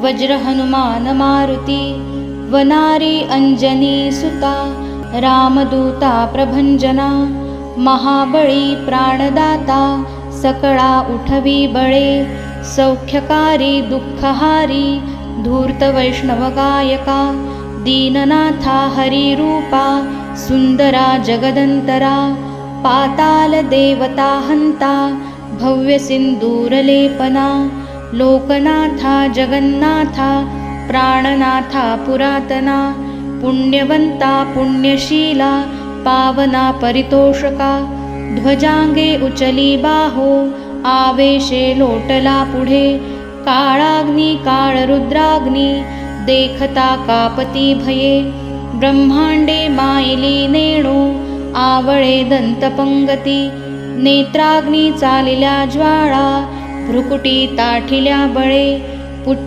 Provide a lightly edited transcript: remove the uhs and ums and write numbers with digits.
वज्र हनुमान मारुती, वनारी अंजनी सुता, रामदूता प्रभंजना, महाबळी प्राणदाता, सकळा उठवी बळे, सौख्यकारी दुःखहारी, धूर्त वैष्णव गायका, दीननाथा हरिरूपा, सुंदरा जगदंतरा, पाताल देवता हंता, भव्य सिंदूरलेपना, लोकनाथा जगन्नाथा, प्राणनाथा पुरातना, पुण्यवंता पुण्यशीला, पावना परितोषका, ध्वजांगे उचली बाहो, आवेशे लोटला पुढे, काळाग्नी काळरुद्राग्नी, देखता कापती भये, ब्रह्मांडे मायली नेणो, आवळे दंतपंगती, नेत्राग्नी चालिल्या ज्वाळा, भ्रुकुटी ताठिल्या बळे, पुच्छ